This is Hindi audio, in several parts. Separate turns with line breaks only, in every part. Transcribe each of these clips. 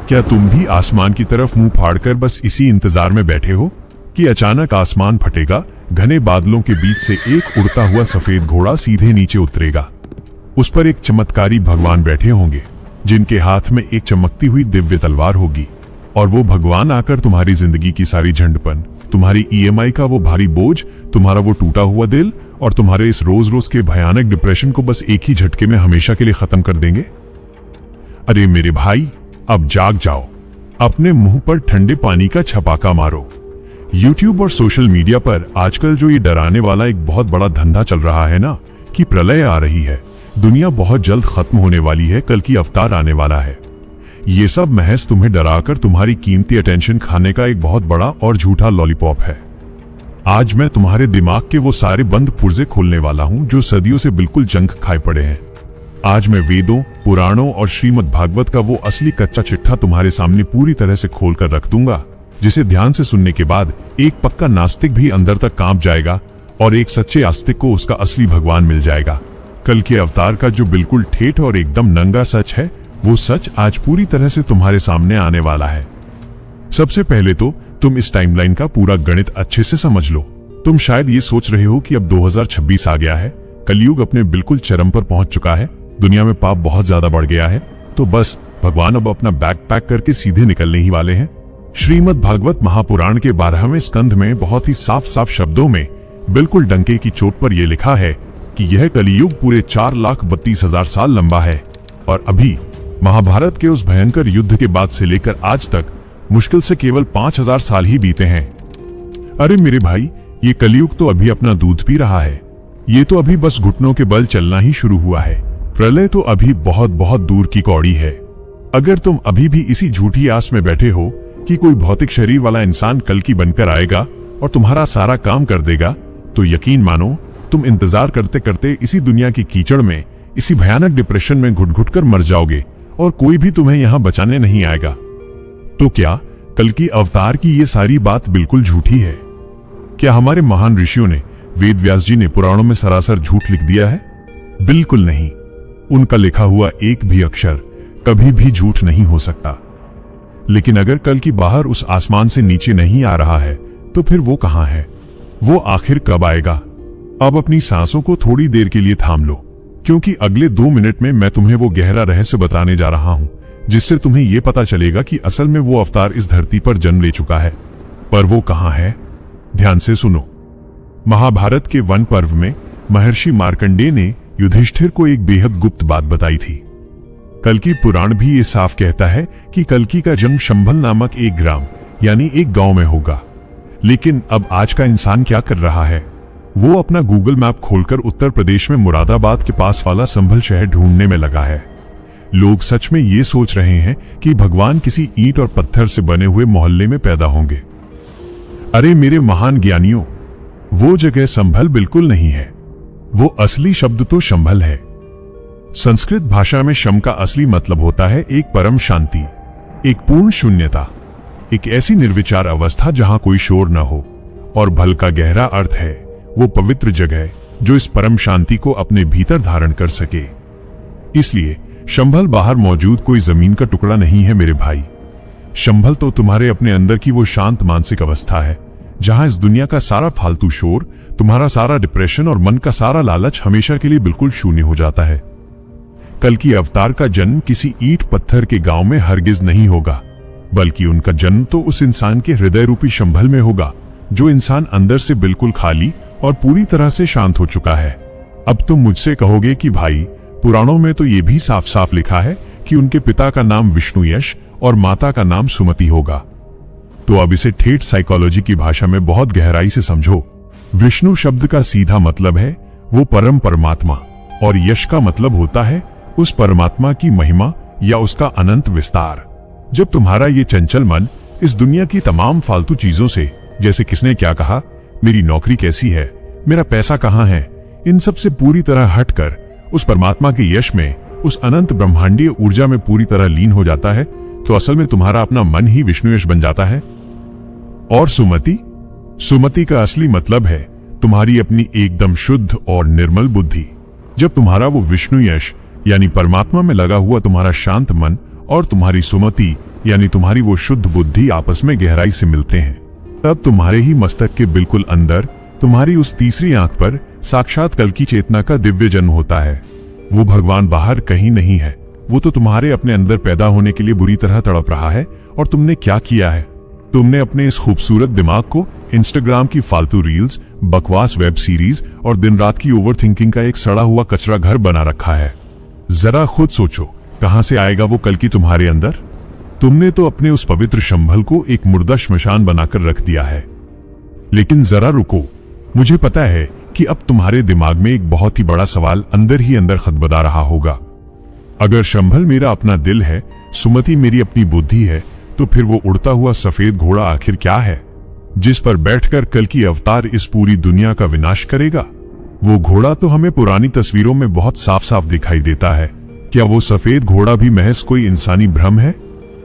क्या तुम भी आसमान की तरफ मुंह फाड़कर बस इसी इंतजार में बैठे हो कि अचानक आसमान फटेगा, घने बादलों के बीच से एक उड़ता हुआ सफेद घोड़ा सीधे नीचे उतरेगा। उस पर एक चमत्कारी भगवान बैठे होंगे, जिनके हाथ में एक चमकती हुई दिव्य तलवार होगी, और वो भगवान आकर तुम्हारी जिंदगी की सारी झंडपन, तुम्हारी ईएमआई का वो भारी बोझ, तुम्हारा वो टूटा हुआ दिल और तुम्हारे इस रोज रोज के भयानक डिप्रेशन को बस एक ही झटके में हमेशा के लिए खत्म कर देंगे। अरे मेरे भाई, अब जाग जाओ, अपने मुंह पर ठंडे पानी का छपाका मारो। YouTube और सोशल मीडिया पर आजकल जो ये डराने वाला एक बहुत बड़ा धंधा चल रहा है ना, कि प्रलय आ रही है, दुनिया बहुत जल्द खत्म होने वाली है, कल की अवतार आने वाला है, ये सब महज तुम्हें डराकर तुम्हारी कीमती अटेंशन खाने का एक बहुत बड़ा और झूठा लॉलीपॉप है। आज मैं तुम्हारे दिमाग के वो सारे बंद पुर्जे खोलने वाला हूं जो सदियों से बिल्कुल जंग खाए पड़े हैं। आज मैं वेदों, पुराणों और श्रीमद् भागवत का वो असली कच्चा चिट्ठा तुम्हारे सामने पूरी तरह से खोलकर रख दूंगा, जिसे ध्यान से सुनने के बाद एक पक्का नास्तिक भी अंदर तक कांप जाएगा और एक सच्चे आस्तिक को उसका असली भगवान मिल जाएगा। कल के अवतार का जो बिल्कुल ठेठ और एकदम नंगा सच है, वो सच आज पूरी तरह से तुम्हारे सामने आने वाला है। सबसे पहले तो तुम इस टाइमलाइन का पूरा गणित अच्छे से समझ लो। तुम शायद ये सोच रहे हो कि अब 2026 आ गया है, कलयुग अपने बिल्कुल चरम पर पहुंच चुका है, दुनिया में पाप बहुत ज्यादा बढ़ गया है, तो बस भगवान अब अपना बैग पैक करके सीधे निकलने ही वाले हैं। श्रीमद् भागवत महापुराण के 12वें स्कंध में बहुत ही साफ साफ शब्दों में बिल्कुल डंके की चोट पर यह लिखा है कि यह कलियुग पूरे 4,32,000 साल लंबा है, और अभी महाभारत के उस भयंकर युद्ध के बाद से लेकर आज तक मुश्किल से केवल 5,000 साल ही बीते हैं। अरे मेरे भाई, ये कलियुग तो अभी अपना दूध पी रहा है, ये तो अभी बस घुटनों के बल चलना ही शुरू हुआ है। प्रलय तो अभी बहुत बहुत दूर की कौड़ी है। अगर तुम अभी भी इसी झूठी आस में बैठे हो कि कोई भौतिक शरीर वाला इंसान कल की बनकर आएगा और तुम्हारा सारा काम कर देगा, तो यकीन मानो तुम इंतजार करते करते इसी दुनिया की कीचड़ में, इसी भयानक डिप्रेशन में घुट घुट कर मर जाओगे और कोई भी तुम्हें यहां बचाने नहीं आएगा। तो क्या कल की अवतार की ये सारी बात बिल्कुल झूठी है? क्या हमारे महान ऋषियों ने, वेद व्यास जी ने पुराणों में सरासर झूठ लिख दिया है? बिल्कुल नहीं। उनका लिखा हुआ एक भी अक्षर कभी भी झूठ नहीं हो सकता। लेकिन अगर कल की बाहर उस आसमान से नीचे नहीं आ रहा है, तो फिर वो कहां है? वो आखिर कब आएगा? अब अपनी सांसों को थोड़ी देर के लिए थाम लो, क्योंकि अगले 2 मिनट में मैं तुम्हें वो गहरा रहस्य बताने जा रहा हूं, जिससे तुम्हें यह पता चलेगा कि असल में वो अवतार इस धरती पर जन्म ले चुका है। पर वो कहां है? ध्यान से सुनो। महाभारत के वन पर्व में महर्षि मार्कंडेय ने युधिष्ठिर को एक बेहद गुप्त बात बताई थी। कल्कि पुराण भी ये साफ कहता है कि कल्कि का जन्म शंभल नामक एक ग्राम यानी एक गांव में होगा। लेकिन अब आज का इंसान क्या कर रहा है? वो अपना गूगल मैप खोलकर उत्तर प्रदेश में मुरादाबाद के पास वाला संभल शहर ढूंढने में लगा है। लोग सच में ये सोच रहे हैं कि भगवान किसी ईंट और पत्थर से बने हुए मोहल्ले में पैदा होंगे। अरे मेरे महान ज्ञानियों, वो जगह संभल बिल्कुल नहीं है। वो असली शब्द तो शंभल है। संस्कृत भाषा में शम का असली मतलब होता है एक परम शांति, एक पूर्ण शून्यता, एक ऐसी निर्विचार अवस्था जहां कोई शोर न हो। और भल का गहरा अर्थ है वो पवित्र जगह जो इस परम शांति को अपने भीतर धारण कर सके। इसलिए शंभल बाहर मौजूद कोई जमीन का टुकड़ा नहीं है मेरे भाई। शंभल तो तुम्हारे अपने अंदर की वो शांत मानसिक अवस्था है, जहां इस दुनिया का सारा फालतू शोर, तुम्हारा सारा डिप्रेशन और मन का सारा लालच हमेशा के लिए बिल्कुल शून्य हो जाता है। कल की अवतार का जन्म किसी ईंट पत्थर के गांव में हरगिज नहीं होगा, बल्कि उनका जन्म तो उस इंसान के हृदय रूपी शंभल में होगा, जो इंसान अंदर से बिल्कुल खाली और पूरी तरह से शांत हो चुका है। अब तुम मुझसे कहोगे कि भाई, पुराणों में तो ये भी साफ साफ लिखा है कि उनके पिता का नाम विष्णु यश और माता का नाम सुमति होगा। तो अब इसे ठेठ साइकोलॉजी की भाषा में बहुत गहराई से समझो। विष्णु शब्द का सीधा मतलब है वो परम परमात्मा, और यश का मतलब होता है उस परमात्मा की महिमा या उसका अनंत विस्तार। जब तुम्हारा ये चंचल मन इस दुनिया की तमाम फालतू चीजों से, जैसे किसने क्या कहा, मेरी नौकरी कैसी है, मेरा पैसा कहां है, इन सब से पूरी तरह हटकर उस परमात्मा के यश में, उस अनंत ब्रह्मांडीय ऊर्जा में पूरी तरह लीन हो जाता है, तो असल में तुम्हारा अपना मन ही विष्णु यश बन जाता है। और सुमति का असली मतलब है तुम्हारी अपनी एकदम शुद्ध और निर्मल बुद्धि। जब तुम्हारा वो विष्णु यश यानी परमात्मा में लगा हुआ तुम्हारा शांत मन और तुम्हारी सुमति यानी तुम्हारी वो शुद्ध बुद्धि आपस में गहराई से मिलते हैं, तब तुम्हारे ही मस्तक के बिल्कुल अंदर तुम्हारी उस तीसरी आंख पर साक्षात कल्कि चेतना का दिव्य जन्म होता है। वो भगवान बाहर कहीं नहीं है, वो तो तुम्हारे अपने अंदर पैदा होने के लिए बुरी तरह तड़प रहा है। और तुमने क्या किया है? तुमने अपने इस खूबसूरत दिमाग को इंस्टाग्राम की फालतू रील्स, बकवास वेब सीरीज और दिन रात की ओवरथिंकिंग का एक सड़ा हुआ कचरा घर बना रखा है। जरा खुद सोचो, कहां से आएगा वो कल्कि तुम्हारे अंदर? तुमने तो अपने उस पवित्र शंभल को एक मुर्दा श्मशान बनाकर रख दिया है। लेकिन जरा रुको, मुझे पता है कि अब तुम्हारे दिमाग में एक बहुत ही बड़ा सवाल अंदर ही अंदर खदबदा रहा होगा। अगर शंभल मेरा अपना दिल है, सुमति मेरी अपनी बुद्धि है, तो फिर वो उड़ता हुआ सफेद घोड़ा आखिर क्या है, जिस पर बैठकर कल्कि अवतार इस पूरी दुनिया का विनाश करेगा? वो घोड़ा तो हमें पुरानी तस्वीरों में बहुत साफ साफ दिखाई देता है। क्या वो सफेद घोड़ा भी महज कोई इंसानी भ्रम है?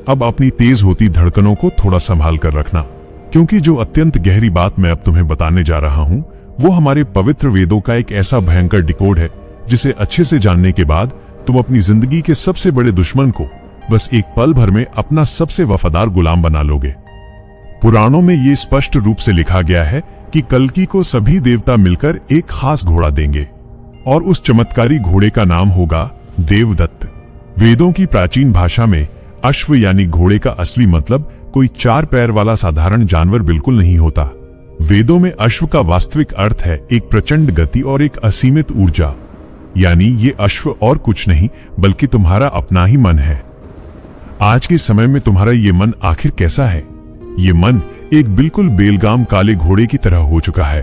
अब अपनी तेज होती धड़कनों को थोड़ा संभाल कर रखना, क्योंकि जो अत्यंत गहरी बात मैं अब तुम्हें बताने जा रहा हूं, वो हमारे पवित्र वेदों का एक ऐसा भयंकर डिकोड है, जिसे अच्छे से जानने के बाद तुम अपनी जिंदगी के सबसे बड़े दुश्मन को बस एक पल भर में अपना सबसे वफादार गुलाम बना लोगे। पुराणों में ये स्पष्ट रूप से लिखा गया है कि कल्कि को सभी देवता मिलकर एक खास घोड़ा देंगे, और उस चमत्कारी घोड़े का नाम होगा देवदत्त। वेदों की प्राचीन भाषा में अश्व यानी घोड़े का असली मतलब कोई 4 पैर वाला साधारण जानवर बिल्कुल नहीं होता। वेदों में अश्व का वास्तविक अर्थ है एक प्रचंड गति और एक असीमित ऊर्जा, यानी ये अश्व और कुछ नहीं बल्कि तुम्हारा अपना ही मन है। आज के समय में तुम्हारा ये मन आखिर कैसा है? ये मन एक बिल्कुल बेलगाम काले घोड़े की तरह हो चुका है।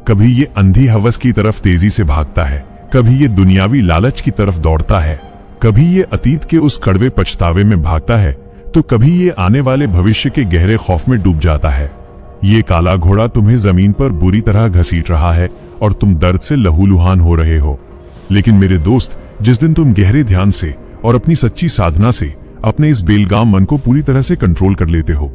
कभी ये अंधी हवस की तरफ तेजी से भागता है, कभी ये दुनियावी लालच की तरफ दौड़ता है, कभी ये अतीत के उस कड़वे पछतावे में भागता है, तो कभी ये आने वाले भविष्य के गहरे खौफ में डूब जाता है। ये काला घोड़ा तुम्हें जमीन पर बुरी तरह घसीट रहा है और तुम दर्द से लहूलुहान हो रहे हो। लेकिन मेरे दोस्त, जिस दिन तुम गहरे ध्यान से और अपनी सच्ची साधना से अपने इस बेलगाम मन को पूरी तरह से कंट्रोल कर लेते हो,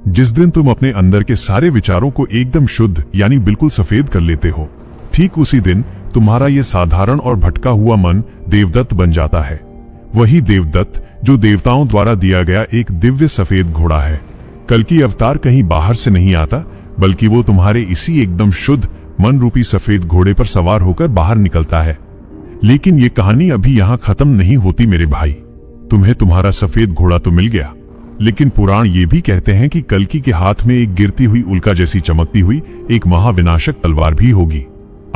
जिस दिन तुम अपने अंदर के सारे विचारों को एकदम शुद्ध यानी बिल्कुल सफेद कर लेते हो, ठीक उसी दिन तुम्हारा ये साधारण और भटका हुआ मन देवदत्त बन जाता है। वही देवदत्त जो देवताओं द्वारा दिया गया एक दिव्य सफेद घोड़ा है। कल्कि अवतार कहीं बाहर से नहीं आता, बल्कि वो तुम्हारे इसी एकदम शुद्ध मन रूपी सफेद घोड़े पर सवार होकर बाहर निकलता है। लेकिन ये कहानी अभी यहाँ खत्म नहीं होती मेरे भाई। तुम्हें तुम्हारा सफेद घोड़ा तो मिल गया, लेकिन पुराण ये भी कहते हैं कि कल्कि के हाथ में एक गिरती हुई उल्का जैसी चमकती हुई एक महाविनाशक तलवार भी होगी।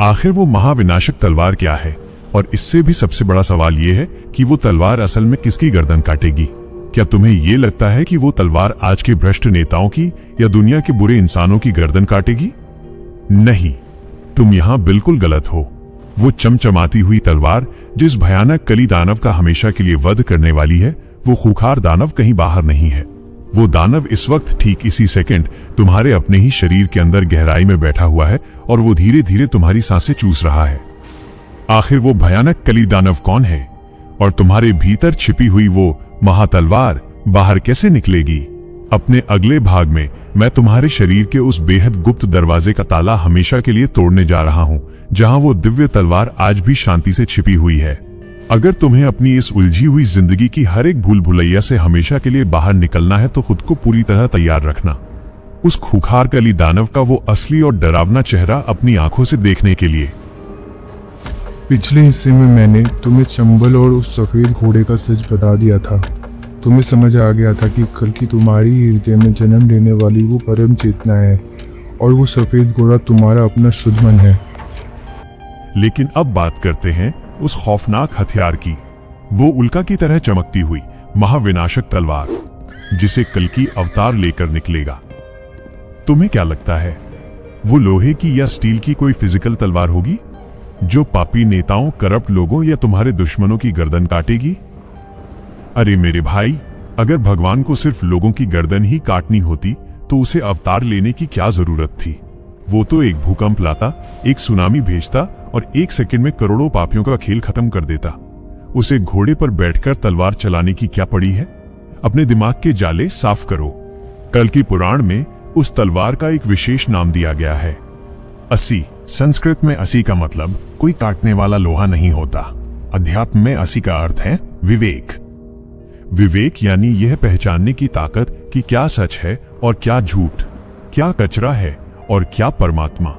आखिर वो महाविनाशक तलवार क्या है? और इससे भी सबसे बड़ा सवाल ये है कि वो तलवार असल में किसकी गर्दन काटेगी? क्या तुम्हें ये लगता है कि वो तलवार आज के भ्रष्ट नेताओं की या दुनिया के बुरे इंसानों की गर्दन काटेगी? नहीं, तुम यहाँ बिल्कुल गलत हो। वो चमचमाती हुई तलवार जिस भयानक कली दानव का हमेशा के लिए वध करने वाली है, वो खूंखार दानव कहीं बाहर नहीं है। वो दानव इस वक्त ठीक इसी सेकंड तुम्हारे अपने ही शरीर के अंदर गहराई में बैठा हुआ है और वो धीरे धीरे तुम्हारी सांसें चूस रहा है। आखिर वो भयानक कली दानव कौन है? और तुम्हारे भीतर छिपी हुई वो महातलवार बाहर कैसे निकलेगी? अपने अगले भाग में मैं तुम्हारे शरीर के उस बेहद गुप्त दरवाजे का ताला हमेशा के लिए तोड़ने जा रहा हूं, जहां वो दिव्य तलवार आज भी शांति से छिपी हुई है। अगर तुम्हें अपनी इस उलझी हुई जिंदगी की हर एक भूल भुलैया से हमेशा के लिए बाहर निकलना है, तो खुद को पूरी तरह तैयार रखना। उस खूंखार कली दानव का वो असली और डरावना चेहरा अपनी आंखों से देखने के लिए।
पिछले हिस्से में मैंने तुम्हें चंबल और उस सफेद घोड़े का सच बता दिया था। तुम्हें समझ आ गया था कि कल्कि तुम्हारी हृदय में जन्म लेने वाली वो परम चेतना है और वो सफेद घोड़ा तुम्हारा अपना शुद्ध मन है।
लेकिन अब बात करते हैं उस खौफनाक हथियार की, वो उल्का की तरह चमकती हुई महाविनाशक तलवार, जिसे कल्कि अवतार लेकर निकलेगा। तुम्हें क्या लगता है, वो लोहे की या स्टील की कोई फिजिकल तलवार होगी जो पापी नेताओं, करप्ट लोगों या तुम्हारे दुश्मनों की गर्दन काटेगी? अरे मेरे भाई, अगर भगवान को सिर्फ लोगों की गर्दन ही काटनी होती तो उसे अवतार लेने की क्या जरूरत थी? वो तो एक भूकंप लाता, एक सुनामी भेजता और 1 सेकंड में करोड़ों पापियों का खेल खत्म कर देता। उसे घोड़े पर बैठकर तलवार चलाने की क्या पड़ी है? अपने दिमाग के जाले साफ करो। कल्कि पुराण में उस तलवार का एक विशेष नाम दिया गया है, असी। संस्कृत में असी का मतलब कोई काटने वाला लोहा नहीं होता। अध्यात्म में असी का अर्थ है विवेक। विवेक यानी यह पहचानने की ताकत कि क्या सच है और क्या झूठ, क्या कचरा है और क्या परमात्मा।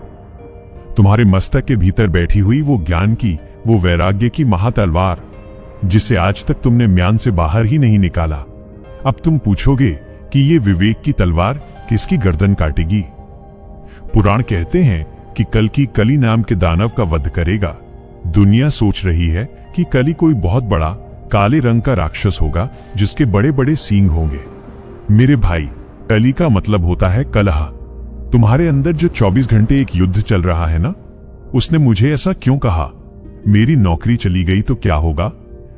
तुम्हारे मस्तक के भीतर बैठी हुई वो ज्ञान की, वो वैराग्य की महातलवार, जिसे आज तक तुमने म्यान से बाहर ही नहीं निकाला। अब तुम पूछोगे कि ये विवेक की तलवार किसकी गर्दन काटेगी? पुराण कहते हैं कि कल्कि कली नाम के दानव का वध करेगा। दुनिया सोच रही है कि कली कोई बहुत बड़ा काले रंग का राक्षस होगा जिसके बड़े बड़े सींग होंगे। मेरे भाई, कली का मतलब होता है कलह। तुम्हारे अंदर जो 24 घंटे एक युद्ध चल रहा है ना, उसने मुझे ऐसा क्यों कहा? मेरी नौकरी चली गई तो क्या होगा?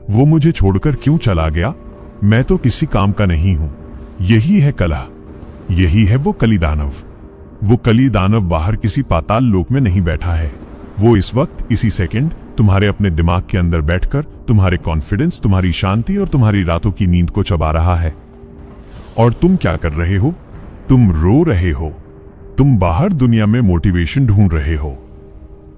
वो मुझे छोड़कर क्यों चला गया? मैं तो किसी काम का नहीं हूं। यही है कलह, यही है वो कली दानव। वो कली दानव बाहर किसी पाताल लोक में नहीं बैठा है। वो इस वक्त, इसी सेकंड तुम्हारे अपने दिमाग के अंदर बैठकर तुम्हारे कॉन्फिडेंस, तुम्हारी शांति और तुम्हारी रातों की नींद को चबा रहा है। और तुम क्या कर रहे हो? तुम रो रहे हो। तुम बाहर दुनिया में मोटिवेशन ढूंढ रहे हो।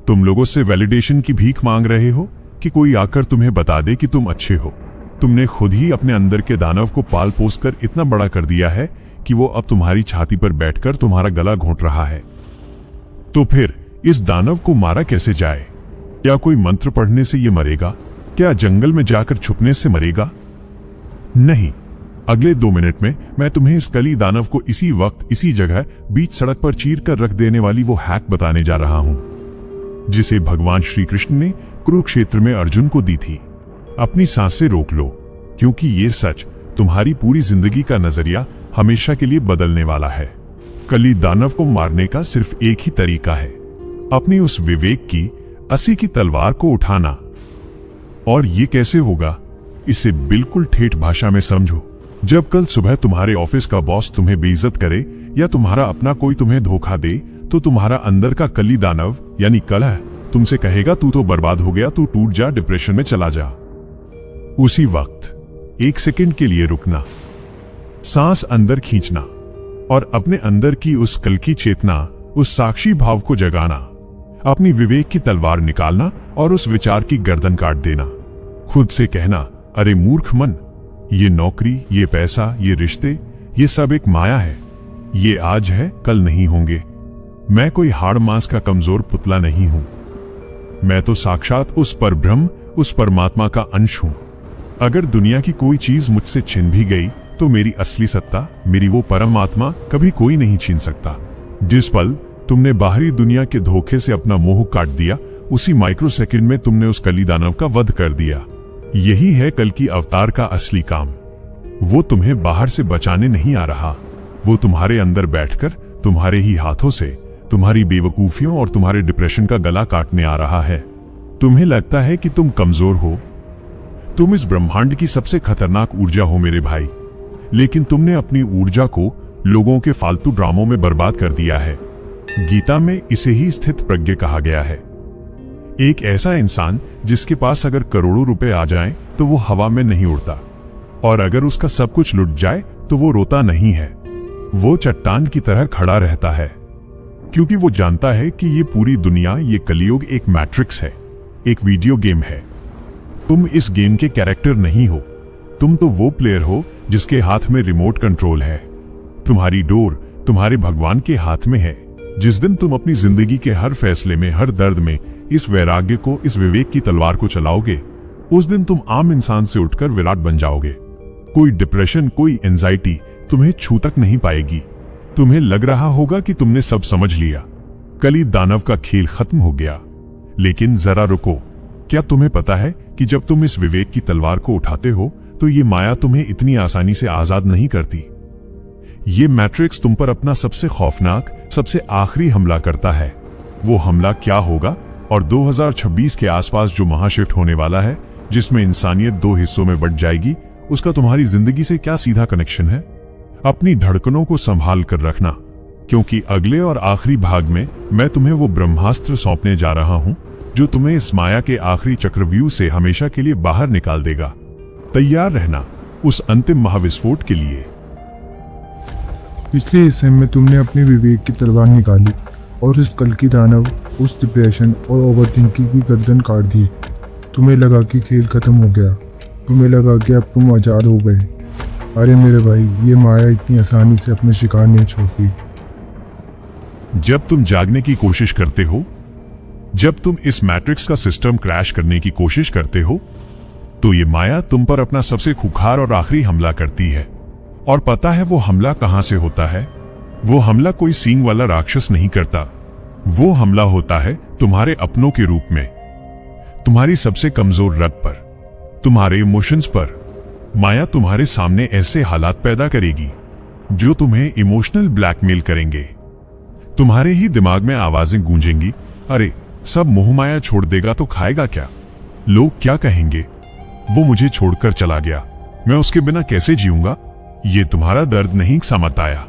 तुम लोगों से वैलिडेशन की भीख मांग रहे हो कि कोई आकर तुम्हें बता दे कि तुम अच्छे हो। तुमने खुद ही अपने अंदर के दानव को पाल पोस कर इतना बड़ा कर दिया है कि वो अब तुम्हारी छाती पर बैठकर तुम्हारा गला घोंट रहा है। तो फिर इस दानव को मारा कैसे जाए? क्या कोई मंत्र पढ़ने से ये मरेगा? क्या जंगल में जाकर छुपने से मरेगा? नहीं। अगले 2 मिनट में मैं तुम्हें इस कली दानव को इसी वक्त, इसी जगह, बीच सड़क पर चीर कर रख देने वाली वो हैक बताने जा रहा हूं, जिसे भगवान श्री कृष्ण ने कुरुक्षेत्र में अर्जुन को दी थी। अपनी सांसें रोक लो, क्योंकि ये सच तुम्हारी पूरी जिंदगी का नजरिया हमेशा के लिए बदलने वाला है। कली दानव को मारने का सिर्फ एक ही तरीका है, अपनी उस विवेक की 80 की तलवार को उठाना। और ये कैसे होगा? इसे बिल्कुल ठेठ भाषा में समझो। जब कल सुबह तुम्हारे ऑफिस का बॉस तुम्हें बेइज्जत करे या तुम्हारा अपना कोई तुम्हें धोखा दे, तो तुम्हारा अंदर का कली दानव यानी कलह तुमसे कहेगा, तू तो बर्बाद हो गया, तू टूट जा, डिप्रेशन में चला जा। उसी वक्त 1 सेकंड के लिए रुकना, सांस अंदर खींचना और अपने अंदर की उस कल की चेतना, उस साक्षी भाव को जगाना, अपनी विवेक की तलवार निकालना और उस विचार की गर्दन काट देना। खुद से कहना, अरे मूर्ख मन, ये नौकरी, ये पैसा, ये रिश्ते, ये सब एक माया है। ये आज है, कल नहीं होंगे। मैं कोई हाड़ मांस का कमजोर पुतला नहीं हूं। मैं तो साक्षात उस परब्रह्म, उस परमात्मा का अंश हूं। अगर दुनिया की कोई चीज मुझसे छिन भी गई तो मेरी असली सत्ता, मेरी वो परमात्मा कभी कोई नहीं छीन सकता। जिस पल तुमने बाहरी दुनिया के धोखे से अपना मोह काट दिया, उसी माइक्रो सेकंड में तुमने उस कली दानव का वध कर दिया। यही है कल की अवतार का असली काम। वो तुम्हें बाहर से बचाने नहीं आ रहा, वो तुम्हारे अंदर बैठकर तुम्हारे ही हाथों से तुम्हारी बेवकूफियों और तुम्हारे डिप्रेशन का गला काटने आ रहा है। तुम्हें लगता है कि तुम कमजोर हो, तुम इस ब्रह्मांड की सबसे खतरनाक ऊर्जा हो मेरे भाई, लेकिन तुमने अपनी ऊर्जा को लोगों के फालतू ड्रामों में बर्बाद कर दिया है। गीता में इसे ही स्थित प्रज्ञ कहा गया है। एक ऐसा इंसान जिसके पास अगर करोड़ों रुपए आ जाएं तो वो हवा में नहीं उड़ता, और अगर उसका सब कुछ लुट जाए तो वो रोता नहीं है। वो चट्टान की तरह खड़ा रहता है, क्योंकि वो जानता है कि ये पूरी दुनिया, ये कलयुग एक मैट्रिक्स है, एक वीडियो गेम है। तुम इस गेम के कैरेक्टर नहीं हो, तुम तो वो प्लेयर हो जिसके हाथ में रिमोट कंट्रोल है। तुम्हारी डोर तुम्हारे भगवान के हाथ में है। जिस दिन तुम अपनी जिंदगी के हर फैसले में, हर दर्द में इस वैराग्य को, इस विवेक की तलवार को चलाओगे, उस दिन तुम आम इंसान से उठकर विराट बन जाओगे। कोई डिप्रेशन, कोई एंजाइटी तुम्हें छू तक नहीं पाएगी। तुम्हें लग रहा होगा कि तुमने सब समझ लिया, कली दानव का खेल खत्म हो गया। लेकिन जरा रुको, क्या तुम्हें पता है कि जब तुम इस विवेक की तलवार को उठाते हो तो ये माया तुम्हें इतनी आसानी से आजाद नहीं करती। ये मैट्रिक्स तुम पर अपना सबसे खौफनाक, सबसे आखिरी हमला करता है। वो हमला क्या होगा और 2026 के आसपास जो महाशिफ्ट होने वाला है, जिसमें इंसानियत 2 हिस्सों में बंट जाएगी, उसका तुम्हारी जिंदगी से क्या सीधा कनेक्शन है? अपनी धड़कनों को संभाल कर रखना, क्योंकि अगले और आखिरी भाग में मैं तुम्हें वो ब्रह्मास्त्र सौंपने जा रहा हूं जो तुम्हें इस माया के आखिरी चक्रव्यूह से हमेशा के लिए बाहर निकाल देगा। तैयार रहना उस अंतिम महाविस्फोट के लिए।
पिछले हिस्से में तुमने अपने विवेक की तलवार निकाली और उस कल की दानव, उस डिप्रेशन और ओवरथिंकिंग की गर्दन काट दी। तुम्हें लगा कि खेल खत्म हो गया, तुम्हें लगा कि अब तुम आज़ाद हो गए। अरे मेरे भाई, ये माया इतनी आसानी से अपने शिकार नहीं छोड़ती।
जब तुम जागने की कोशिश करते हो, जब तुम इस मैट्रिक्स का सिस्टम क्रैश करने की कोशिश करते हो, तो ये माया तुम पर अपना सबसे खूंखार और आखिरी हमला करती है। और पता है वो हमला कहां से होता है? वो हमला कोई सींग वाला राक्षस नहीं करता। वो हमला होता है तुम्हारे अपनों के रूप में, तुम्हारी सबसे कमजोर रग पर, तुम्हारे इमोशंस पर। माया तुम्हारे सामने ऐसे हालात पैदा करेगी जो तुम्हें इमोशनल ब्लैकमेल करेंगे। तुम्हारे ही दिमाग में आवाजें गूंजेंगी, अरे सब मोह माया छोड़ देगा तो खाएगा क्या? लोग क्या कहेंगे? वो मुझे छोड़कर चला गया, मैं उसके बिना कैसे जीऊंगा? ये तुम्हारा दर्द नहीं समझ आया।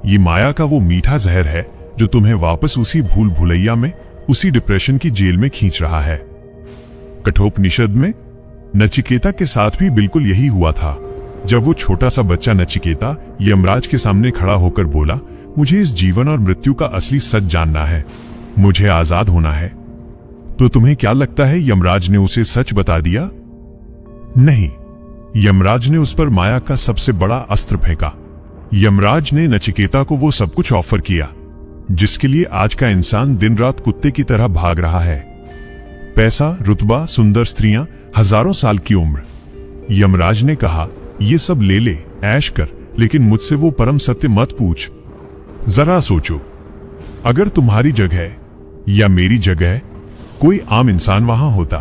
ये माया का वो मीठा जहर है जो तुम्हें वापस उसी भूल भुलैया में, उसी डिप्रेशन की जेल में खींच रहा है। कठोपनिषद में नचिकेता के साथ भी बिल्कुल यही हुआ था। जब वो छोटा सा बच्चा नचिकेता यमराज के सामने खड़ा होकर बोला, मुझे इस जीवन और मृत्यु का असली सच जानना है, मुझे आजाद होना है, तो तुम्हें क्या लगता है यमराज ने उसे सच बता दिया? नहीं, यमराज ने उस पर माया का सबसे बड़ा अस्त्र फेंका। यमराज ने नचिकेता को वो सब कुछ ऑफर किया जिसके लिए आज का इंसान दिन रात कुत्ते की तरह भाग रहा है। पैसा, रुतबा, सुंदर स्त्रियां, हजारों साल की उम्र। यमराज ने कहा, ये सब ले ले, ऐश कर, लेकिन मुझसे वो परम सत्य मत पूछ। जरा सोचो, अगर तुम्हारी जगह या मेरी जगह कोई आम इंसान वहां होता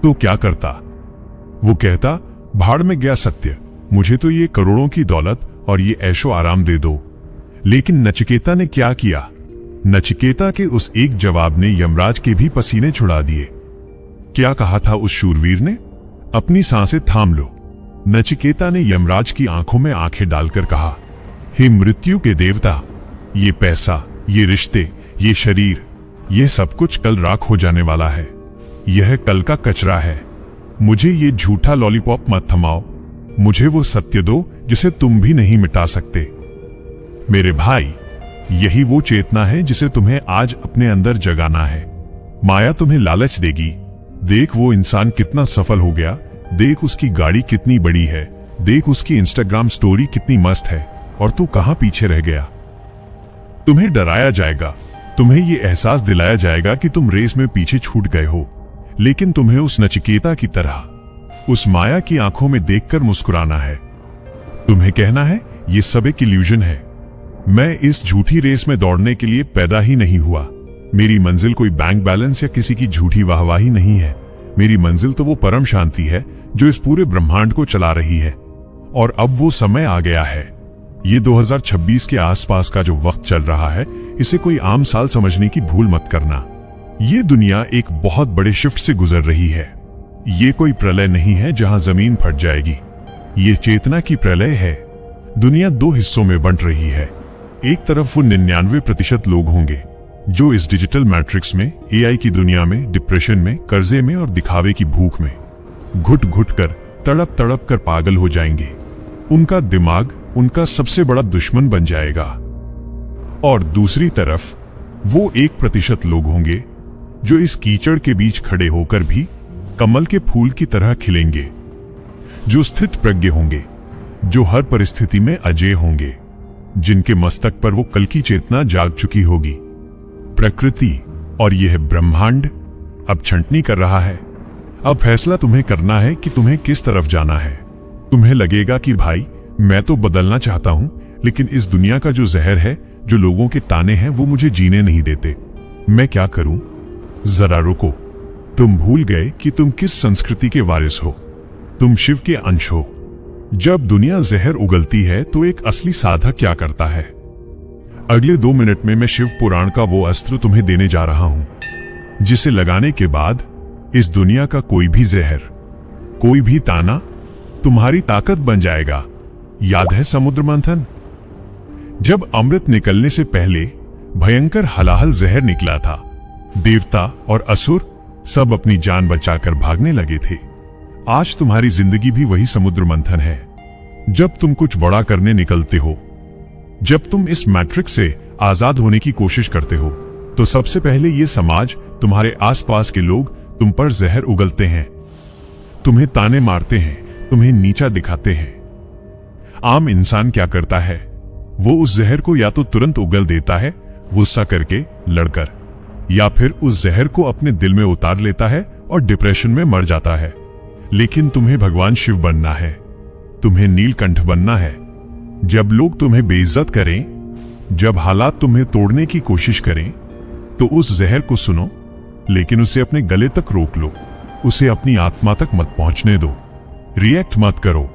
तो क्या करता? वो कहता, भाड़ में गया सत्य, मुझे तो ये करोड़ों की दौलत और ये ऐशो आराम दे दो। लेकिन नचिकेता ने क्या किया? नचिकेता के उस एक जवाब ने यमराज के भी पसीने छुड़ा दिए। क्या कहा था उस शूरवीर ने? अपनी सांसें थाम लो। नचिकेता ने यमराज की आंखों में आंखें डालकर कहा, हे मृत्यु के देवता, ये पैसा, ये रिश्ते, ये शरीर, ये सब कुछ कल राख हो जाने वाला है। यह कल का कचरा है। मुझे ये झूठा लॉलीपॉप मत थमाओ, मुझे वो सत्य दो जिसे तुम भी नहीं मिटा सकते। मेरे भाई, यही वो चेतना है जिसे तुम्हें आज अपने अंदर जगाना है। माया तुम्हें लालच देगी, देख वो इंसान कितना सफल हो गया, देख उसकी गाड़ी कितनी बड़ी है, देख उसकी इंस्टाग्राम स्टोरी कितनी मस्त है, और तू कहां पीछे रह गया। तुम्हें डराया जाएगा, तुम्हें ये एहसास दिलाया जाएगा कि तुम रेस में पीछे छूट गए हो, लेकिन तुम्हें उस नचिकेता की तरह उस माया की आंखों में देखकर मुस्कुराना है। तुम्हें कहना है, ये सब एक इल्यूजन है, मैं इस झूठी रेस में दौड़ने के लिए पैदा ही नहीं हुआ। मेरी मंजिल कोई बैंक बैलेंस या किसी की झूठी वाहवाही नहीं है। मेरी मंजिल तो वो परम शांति है जो इस पूरे ब्रह्मांड को चला रही है। और अब वो समय आ गया है। ये 2026 के आसपास का जो वक्त चल रहा है, इसे कोई आम साल समझने की भूल मत करना। ये दुनिया एक बहुत बड़े शिफ्ट से गुजर रही है। ये कोई प्रलय नहीं है जहां जमीन फट जाएगी। ये चेतना की प्रलय है। दुनिया दो हिस्सों में बंट रही है। एक तरफ वो 99% लोग होंगे जो इस डिजिटल मैट्रिक्स में, एआई की दुनिया में, डिप्रेशन में, कर्जे में और दिखावे की भूख में घुट घुट कर, तड़प तड़प कर पागल हो जाएंगे। उनका दिमाग उनका सबसे बड़ा दुश्मन बन जाएगा। और दूसरी तरफ वो 1% लोग होंगे जो इस कीचड़ के बीच खड़े होकर भी कमल के फूल की तरह खिलेंगे, जो स्थित प्रज्ञ होंगे, जो हर परिस्थिति में अजेय होंगे, जिनके मस्तक पर वो कल की चेतना जाग चुकी होगी। प्रकृति और यह ब्रह्मांड अब छंटनी कर रहा है। अब फैसला तुम्हें करना है कि तुम्हें किस तरफ जाना है। तुम्हें लगेगा कि भाई मैं तो बदलना चाहता हूं, लेकिन इस दुनिया का जो जहर है, जो लोगों के ताने हैं, वो मुझे जीने नहीं देते। मैं क्या करूं? जरा रुको। तुम भूल गए कि तुम किस संस्कृति के वारिस हो। तुम शिव के अंश हो। जब दुनिया जहर उगलती है तो एक असली साधक क्या करता है? अगले 2 मिनट में मैं शिव पुराण का वो अस्त्र तुम्हें देने जा रहा हूं, जिसे लगाने के बाद इस दुनिया का कोई भी जहर, कोई भी ताना तुम्हारी ताकत बन जाएगा। याद है समुद्र मंथन? जब अमृत निकलने से पहले भयंकर हलाहल जहर निकला था, देवता और असुर सब अपनी जान बचाकर भागने लगे थे। आज तुम्हारी जिंदगी भी वही समुद्र मंथन है। जब तुम कुछ बड़ा करने निकलते हो, जब तुम इस मैट्रिक्स से आजाद होने की कोशिश करते हो, तो सबसे पहले ये समाज, तुम्हारे आसपास के लोग तुम पर जहर उगलते हैं, तुम्हें ताने मारते हैं, तुम्हें नीचा दिखाते हैं। आम इंसान क्या करता है, वो उस जहर को या तो तुरंत उगल देता है गुस्सा करके, लड़कर, या फिर उस जहर को अपने दिल में उतार लेता है और डिप्रेशन में मर जाता है। लेकिन तुम्हें भगवान शिव बनना है, तुम्हें नीलकंठ बनना है। जब लोग तुम्हें बेइज्जत करें, जब हालात तुम्हें तोड़ने की कोशिश करें, तो उस जहर को सुनो, लेकिन उसे अपने गले तक रोक लो। उसे अपनी आत्मा तक मत पहुंचने दो। रिएक्ट मत करो,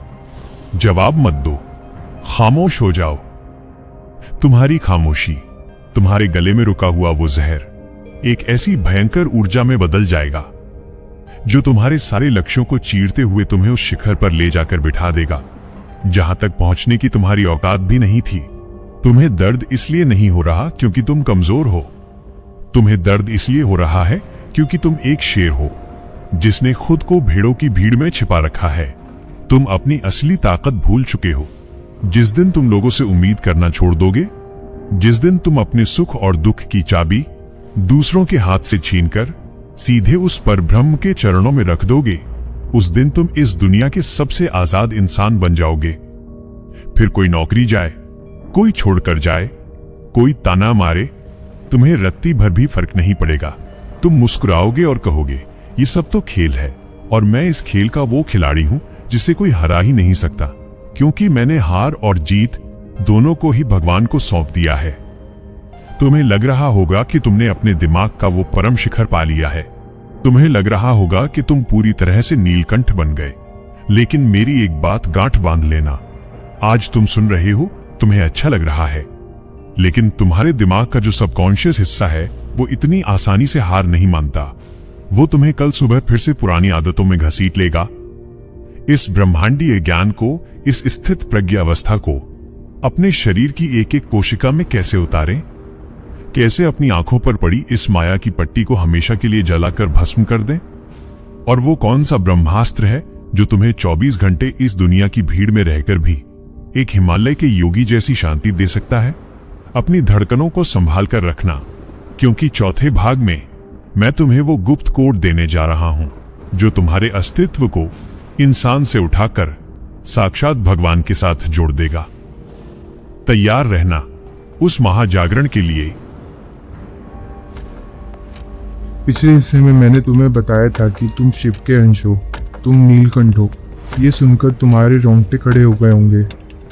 जवाब मत दो, खामोश हो जाओ। तुम्हारी खामोशी, तुम्हारे गले में रुका हुआ वो जहर एक ऐसी भयंकर ऊर्जा में बदल जाएगा जो तुम्हारे सारे लक्ष्यों को चीरते हुए तुम्हें उस शिखर पर ले जाकर बिठा देगा जहां तक पहुंचने की तुम्हारी औकात भी नहीं थी। तुम्हें दर्द इसलिए नहीं हो रहा क्योंकि तुम कमजोर हो, तुम्हें दर्द इसलिए हो रहा है क्योंकि तुम एक शेर हो जिसने खुद को भेड़ों की भीड़ में छिपा रखा है। तुम अपनी असली ताकत भूल चुके हो। जिस दिन तुम लोगों से उम्मीद करना छोड़ दोगे, जिस दिन तुम अपने सुख और दुख की चाबी दूसरों के हाथ से छीनकर सीधे उस परब्रह्म के चरणों में रख दोगे, उस दिन तुम इस दुनिया के सबसे आजाद इंसान बन जाओगे। फिर कोई नौकरी जाए, कोई छोड़कर जाए, कोई ताना मारे, तुम्हें रत्ती भर भी फर्क नहीं पड़ेगा। तुम मुस्कुराओगे और कहोगे, ये सब तो खेल है और मैं इस खेल का वो खिलाड़ी हूं जिसे कोई हरा ही नहीं सकता, क्योंकि मैंने हार और जीत दोनों को ही भगवान को सौंप दिया है। तुम्हें लग रहा होगा कि तुमने अपने दिमाग का वो परम शिखर पा लिया है। तुम्हें लग रहा होगा कि तुम पूरी तरह से नीलकंठ बन गए। लेकिन मेरी एक बात गांठ बांध लेना, आज तुम सुन रहे हो, तुम्हें अच्छा लग रहा है, लेकिन तुम्हारे दिमाग का जो सबकॉन्शियस हिस्सा है वो इतनी आसानी से हार नहीं मानता। वो तुम्हें कल सुबह फिर से पुरानी आदतों में घसीट लेगा। इस ब्रह्मांडीय ज्ञान को, इस स्थित प्रज्ञा अवस्था को अपने शरीर की एक एक कोशिका में कैसे उतारें, कैसे अपनी आंखों पर पड़ी इस माया की पट्टी को हमेशा के लिए जलाकर भस्म कर दें। और वो कौन सा ब्रह्मास्त्र है जो तुम्हें 24 घंटे इस दुनिया की भीड़ में रहकर भी एक हिमालय के योगी जैसी शांति दे सकता है। अपनी धड़कनों को संभाल कर रखना, क्योंकि चौथे भाग में मैं तुम्हें वो गुप्त कोड देने जा रहा हूं जो तुम्हारे अस्तित्व को इंसान से उठाकर साक्षात भगवान के साथ जोड़ देगा। तैयार रहना उस महाजागरण के लिए।
पिछले हिस्से में मैंने तुम्हें बताया था कि तुम शिव के अंश हो, तुम नीलकंठ हो। ये सुनकर तुम्हारे रोंगटे खड़े हो गए होंगे,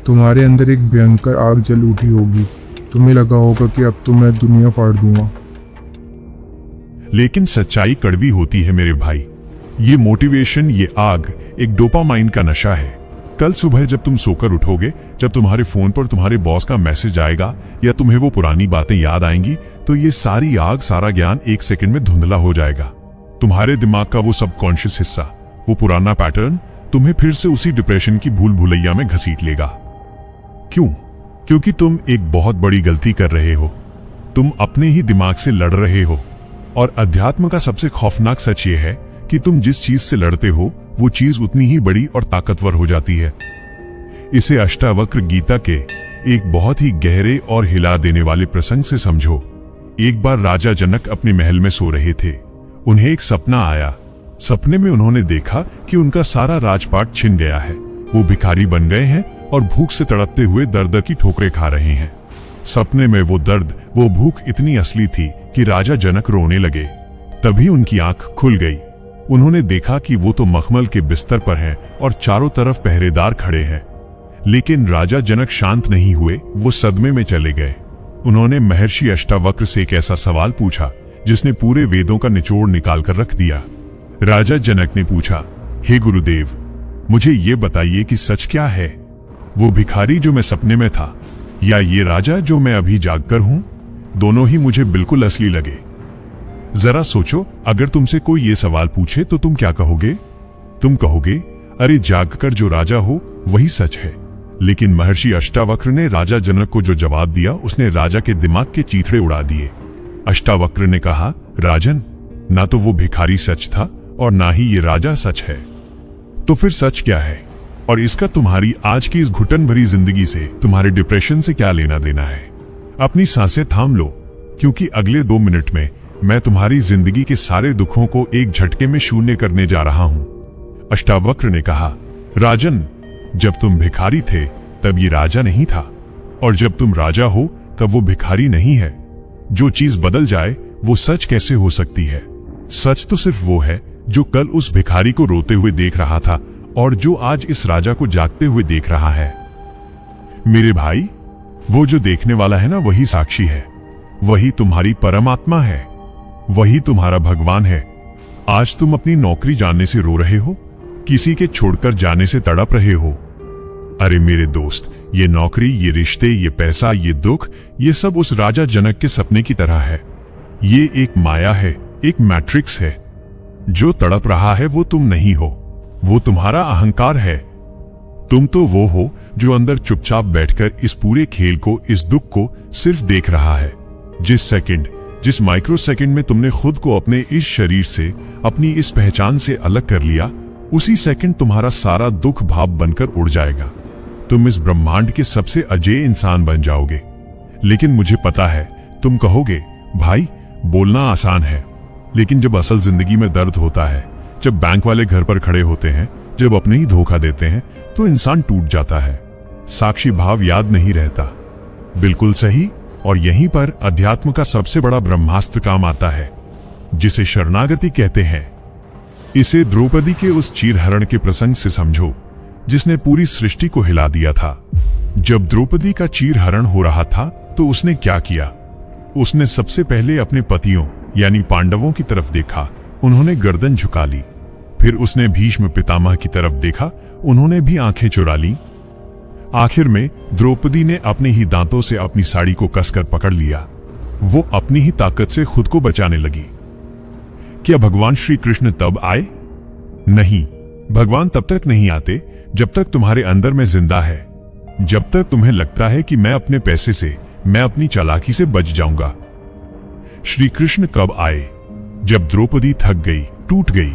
तुम्हारे अंदर एक भयंकर आग जल उठी होगी। तुम्हें लगा होगा कि अब तो मैं दुनिया फाड़ दूंगा।
लेकिन सच्चाई कड़वी होती है मेरे भाई। ये मोटिवेशन, ये आग एक डोपामाइन का नशा है। कल सुबह जब तुम सोकर उठोगे, जब तुम्हारे फोन पर तुम्हारे बॉस का मैसेज आएगा या तुम्हें वो पुरानी बातें याद आएंगी, तो ये सारी आग, सारा ज्ञान एक सेकंड में धुंधला हो जाएगा। तुम्हारे दिमाग का वो सबकॉन्शियस हिस्सा, वो पुराना पैटर्न तुम्हें फिर से उसी डिप्रेशन की भूल भुलैया में घसीट लेगा। क्यों? क्योंकि तुम एक बहुत बड़ी गलती कर रहे हो। तुम अपने ही दिमाग से लड़ रहे हो। और अध्यात्म का सबसे खौफनाक सच ये है कि तुम जिस चीज से लड़ते हो वो चीज उतनी ही बड़ी और ताकतवर हो जाती है। इसे अष्टावक्र गीता के एक बहुत ही गहरे और हिला देने वाले प्रसंग से समझो। एक बार राजा जनक अपने महल में सो रहे थे। उन्हें एक सपना आया। सपने में उन्होंने देखा कि उनका सारा राजपाट छिन गया है। वो भिखारी बन गए हैं और भूख से तड़पते हुए दर्द की ठोकरें खा रहे हैं। सपने में वो दर्द, वो भूख इतनी असली थी कि राजा जनक रोने लगे। तभी उनकी आंख खुल गई। उन्होंने देखा कि वो तो मखमल के बिस्तर पर हैं और चारों तरफ पहरेदार खड़े हैं। लेकिन राजा जनक शांत नहीं हुए, वो सदमे में चले गए। उन्होंने महर्षि अष्टावक्र से एक ऐसा सवाल पूछा जिसने पूरे वेदों का निचोड़ निकाल कर रख दिया। राजा जनक ने पूछा, हे गुरुदेव, मुझे ये बताइए कि सच क्या है? वो भिखारी जो मैं सपने में था, या ये राजा जो मैं अभी जागकर हूं? दोनों ही मुझे बिल्कुल असली लगे। जरा सोचो, अगर तुमसे कोई ये सवाल पूछे तो तुम क्या कहोगे? तुम कहोगे, अरे जागकर जो राजा हो वही सच है। लेकिन महर्षि अष्टावक्र ने राजा जनक को जो जवाब दिया, उसने राजा के दिमाग के चीथड़े उड़ा दिए। अष्टावक्र ने कहा, राजन, ना तो वो भिखारी सच था और ना ही ये राजा सच है। तो फिर सच क्या है? और इसका तुम्हारी आज की इस घुटन भरी जिंदगी से, तुम्हारे डिप्रेशन से क्या लेना देना है? अपनी सांसें थाम लो, क्योंकि अगले 2 मिनट में मैं तुम्हारी जिंदगी के सारे दुखों को एक झटके में शून्य करने जा रहा हूं। अष्टावक्र ने कहा, राजन, जब तुम भिखारी थे तब ये राजा नहीं था, और जब तुम राजा हो तब वो भिखारी नहीं है। जो चीज बदल जाए वो सच कैसे हो सकती है? सच तो सिर्फ वो है जो कल उस भिखारी को रोते हुए देख रहा था और जो आज इस राजा को जागते हुए देख रहा है। मेरे भाई, वो जो देखने वाला है ना, वही साक्षी है, वही तुम्हारी परमात्मा है, वही तुम्हारा भगवान है। आज तुम अपनी नौकरी जाने से रो रहे हो, किसी के छोड़कर जाने से तड़प रहे हो। अरे मेरे दोस्त, ये नौकरी, ये रिश्ते, ये पैसा, ये दुख, ये सब उस राजा जनक के सपने की तरह है। ये एक माया है, एक मैट्रिक्स है। जो तड़प रहा है वो तुम नहीं हो, वो तुम्हारा अहंकार है। तुम तो वो हो जो अंदर चुपचाप बैठकर इस पूरे खेल को, इस दुख को सिर्फ देख रहा है। जिस सेकंड, जिस माइक्रो सेकंड में तुमने खुद को अपने इस शरीर से, अपनी इस पहचान से अलग कर लिया, उसी सेकंड तुम्हारा सारा दुख भाप बनकर उड़ जाएगा। तुम इस ब्रह्मांड के सबसे अजेय इंसान बन जाओगे। लेकिन मुझे पता है तुम कहोगे, भाई बोलना आसान है, लेकिन जब असल जिंदगी में दर्द होता है, जब बैंक वाले घर पर खड़े होते हैं, जब अपने ही धोखा देते हैं, तो इंसान टूट जाता है। साक्षी भाव याद नहीं रहता। बिल्कुल सही। और यहीं पर अध्यात्म का सबसे बड़ा ब्रह्मास्त्र काम आता है, जिसे शरणागति कहते हैं। इसे द्रौपदी के उस चीरहरण के प्रसंग से समझो, जिसने पूरी सृष्टि को हिला दिया था। जब द्रौपदी का चीरहरण हो रहा था तो उसने क्या किया? उसने सबसे पहले अपने पतियों यानी पांडवों की तरफ देखा, उन्होंने गर्दन झुका ली। फिर उसने भीष्म पितामह की तरफ देखा, उन्होंने भी आंखें चुरा ली। आखिर में द्रौपदी ने अपने ही दांतों से अपनी साड़ी को कसकर पकड़ लिया। वो अपनी ही ताकत से खुद को बचाने लगी। क्या भगवान श्री कृष्ण तब आए? नहीं, भगवान तब तक नहीं आते जब तक तुम्हारे अंदर में जिंदा है, जब तक तुम्हें लगता है कि मैं अपने पैसे से, मैं अपनी चालाकी से बच जाऊंगा। श्री कृष्ण कब आए? जब द्रौपदी थक गई, टूट गई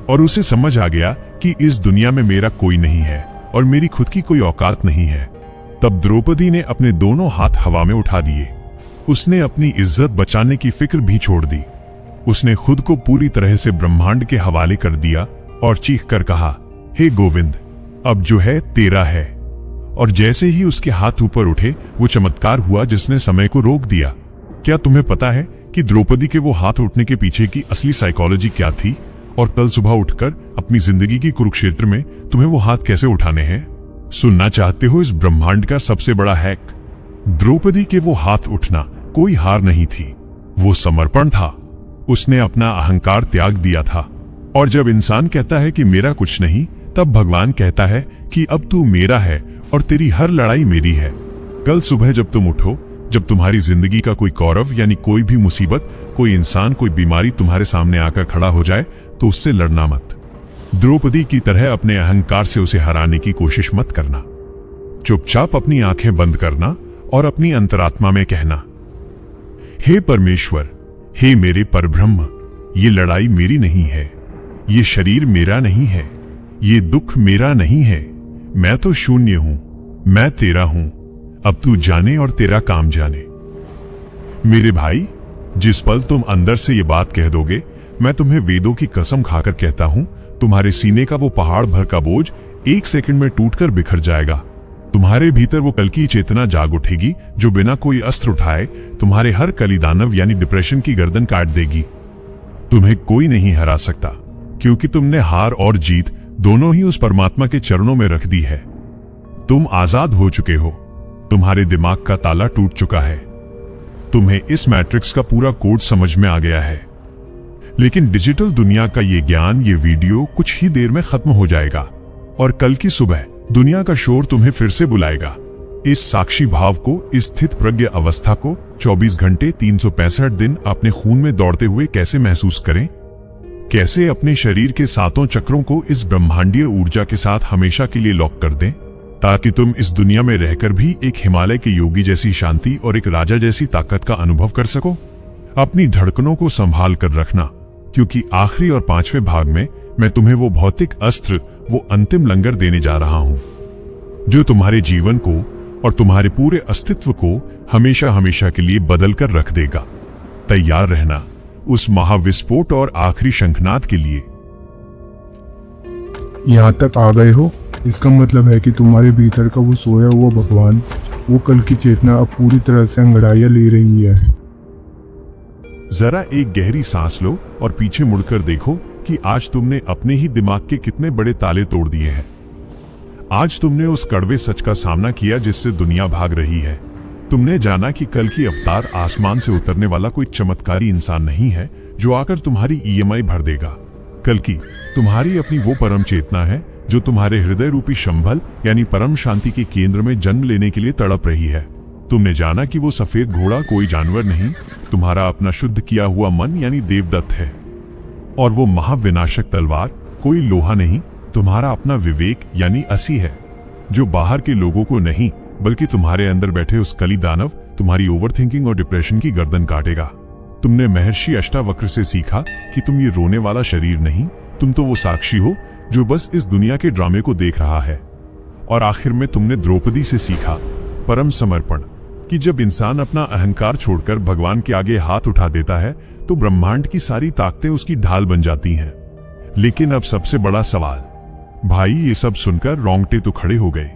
और उसे समझ आ गया कि इस दुनिया में मेरा कोई नहीं है और मेरी खुद की कोई औकात नहीं है। तब द्रौपदी ने अपने दोनों हाथ हवा में उठा दिए। उसने अपनी इज्जत बचाने की फिक्र भी छोड़ दी। उसने खुद को पूरी तरह से ब्रह्मांड के हवाले कर दिया और चीख कर कहा, हे गोविंद, अब जो है तेरा है। और जैसे ही उसके हाथ ऊपर उठे, वो चमत्कार हुआ जिसने समय को रोक दिया। क्या तुम्हें पता है कि द्रौपदी के वो हाथ उठने के पीछे की असली साइकोलॉजी क्या थी? और कल सुबह उठकर अपनी जिंदगी की कुरुक्षेत्र में तुम्हें वो हाथ कैसे उठाने हैं? सुनना चाहते हो इस ब्रह्मांड का सबसे बड़ा हैक? द्रौपदी के वो हाथ उठना कोई हार नहीं थी, वो समर्पण था। उसने अपना अहंकार त्याग दिया था। और जब इंसान कहता है कि मेरा कुछ नहीं, तब भगवान कहता है कि अब तू मेरा है और तेरी हर लड़ाई मेरी है। कल सुबह जब तुम उठो, जब तुम्हारी जिंदगी का कोई कौरव यानी कोई भी मुसीबत, कोई इंसान, कोई बीमारी तुम्हारे सामने आकर खड़ा हो जाए, तो उससे लड़ना मत। द्रौपदी की तरह अपने अहंकार से उसे हराने की कोशिश मत करना। चुपचाप अपनी आंखें बंद करना और अपनी अंतरात्मा में कहना, हे परमेश्वर, हे मेरे परब्रह्म, ये लड़ाई मेरी नहीं है, ये शरीर मेरा नहीं है, ये दुख मेरा नहीं है, मैं तो शून्य हूं, मैं तेरा हूं, अब तू जाने और तेरा काम जाने। मेरे भाई, जिस पल तुम अंदर से ये बात कह दोगे, मैं तुम्हें वेदों की कसम खाकर कहता हूं, तुम्हारे सीने का वो पहाड़ भर का बोझ 1 सेकंड में टूटकर बिखर जाएगा। तुम्हारे भीतर वो कल की चेतना जाग उठेगी जो बिना कोई अस्त्र उठाए तुम्हारे हर कलिदानव यानी डिप्रेशन की गर्दन काट देगी। तुम्हें कोई नहीं हरा सकता, क्योंकि तुमने हार और जीत दोनों ही उस परमात्मा के चरणों में रख दी है। तुम आजाद हो चुके हो, तुम्हारे दिमाग का ताला टूट चुका है, तुम्हें इस मैट्रिक्स का पूरा कोड समझ में आ गया है। लेकिन डिजिटल दुनिया का ये ज्ञान, ये वीडियो कुछ ही देर में खत्म हो जाएगा और कल की सुबह दुनिया का शोर तुम्हें फिर से बुलाएगा। इस साक्षी भाव को, इस स्थित प्रज्ञ अवस्था को 24 घंटे 365 दिन अपने खून में दौड़ते हुए कैसे महसूस करें? कैसे अपने शरीर के 7 चक्रों को इस ब्रह्मांडीय ऊर्जा के साथ हमेशा के लिए लॉक कर दें, ताकि तुम इस दुनिया में रहकर भी एक हिमालय के योगी जैसी शांति और एक राजा जैसी ताकत का अनुभव कर सको। अपनी धड़कनों को संभाल कर रखना, क्योंकि आखिरी और 5वें भाग में मैं तुम्हें वो भौतिक अस्त्र, वो अंतिम लंगर देने जा रहा हूं, जो तुम्हारे जीवन को और तुम्हारे पूरे अस्तित्व को हमेशा हमेशा के लिए बदल कर रख देगा। तैयार रहना उस महाविस्फोट और आखिरी शंखनाद के लिए।
यहाँ तक आ गए हो? इसका मतलब है कि तुम्हारे भीतर का वो सोया हुआ भगवान, वो कल की चेतना अब पूरी तरह से अंगड़ाइयां ले रही है।
जरा एक गहरी सांस लो और पीछे मुड़कर देखो कि आज तुमने अपने ही दिमाग के कितने बड़े ताले तोड़ दिए हैं। आज तुमने उस कड़वे सच का सामना किया जिससे दुनिया भाग रही है। तुमने जाना कि कल की अवतार आसमान से उतरने वाला कोई चमत्कारी इंसान नहीं है जो आकर तुम्हारी ईएमआई भर देगा। कल की तुम्हारी अपनी वो परम चेतना है जो तुम्हारे हृदय रूपी शंभल यानी परम शांति के केंद्र में जन्म लेने के लिए तड़प रही है। तुमने जाना कि वो सफेद घोड़ा कोई जानवर नहीं, तुम्हारा अपना शुद्ध किया हुआ मन यानी देवदत्त है। और वो महाविनाशक तलवार कोई लोहा नहीं, तुम्हारा अपना विवेक यानी असी है, जो बाहर के लोगों को नहीं बल्कि तुम्हारे अंदर बैठे उस कली दानव, तुम्हारी ओवरथिंकिंग और डिप्रेशन की गर्दन काटेगा। तुमने महर्षि अष्टावक्र से सीखा कि तुम ये रोने वाला शरीर नहीं, तुम तो वो साक्षी हो जो बस इस दुनिया के ड्रामे को देख रहा है। और आखिर में तुमने द्रौपदी से सीखा परम समर्पण, कि जब इंसान अपना अहंकार छोड़कर भगवान के आगे हाथ उठा देता है तो ब्रह्मांड की सारी ताकतें उसकी ढाल बन जाती हैं। लेकिन अब सबसे बड़ा सवाल, भाई ये सब सुनकर रोंगटे तो खड़े हो गए,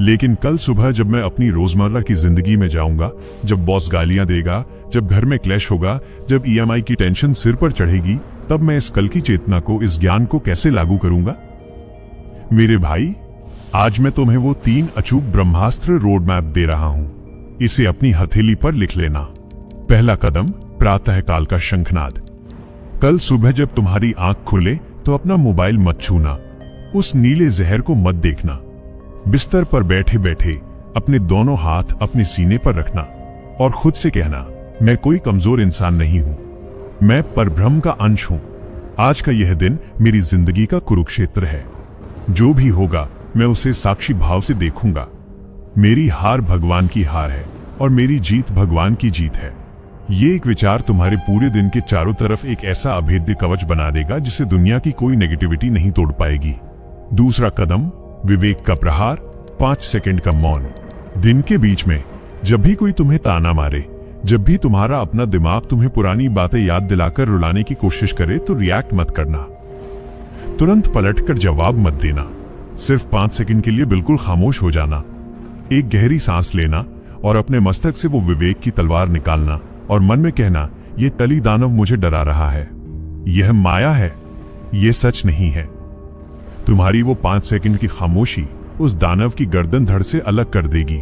लेकिन कल सुबह जब मैं अपनी रोजमर्रा की जिंदगी में जाऊंगा, जब बॉस गालियां देगा, जब घर में क्लैश होगा, जब ईएमआई की टेंशन सिर पर चढ़ेगी, तब मैं इस कल की चेतना को, इस ज्ञान को कैसे लागू करूंगा? मेरे भाई, आज मैं तुम्हें वो 3 अचूक ब्रह्मास्त्र रोड मैप दे रहा हूं। इसे अपनी हथेली पर लिख लेना। पहला कदम, प्रातःकाल का शंखनाद। कल सुबह जब तुम्हारी आंख खुले तो अपना मोबाइल मत छूना, उस नीले जहर को मत देखना। बिस्तर पर बैठे बैठे अपने दोनों हाथ अपने सीने पर रखना और खुद से कहना, मैं कोई कमजोर इंसान नहीं हूं, मैं परब्रह्म का अंश हूं। आज का यह दिन मेरी जिंदगी का कुरुक्षेत्र है। जो भी होगा मैं उसे साक्षी भाव से देखूंगा। मेरी हार भगवान की हार है और मेरी जीत भगवान की जीत है। ये एक विचार तुम्हारे पूरे दिन के चारों तरफ एक ऐसा अभेद्य कवच बना देगा जिसे दुनिया की कोई नेगेटिविटी नहीं तोड़ पाएगी। दूसरा कदम, विवेक का प्रहार, 5 सेकंड का मौन। दिन के बीच में जब भी कोई तुम्हें ताना मारे, जब भी तुम्हारा अपना दिमाग तुम्हें पुरानी बातें याद दिलाकर रुलाने की कोशिश करे, तो रिएक्ट मत करना, तुरंत पलटकर जवाब मत देना। सिर्फ 5 सेकंड के लिए बिल्कुल खामोश हो जाना, एक गहरी सांस लेना और अपने मस्तक से वो विवेक की तलवार निकालना और मन में कहना, ये तली दानव मुझे डरा रहा है, यह माया है, यह सच नहीं है। तुम्हारी वो 5 सेकंड की खामोशी उस दानव की गर्दन धड़ से अलग कर देगी।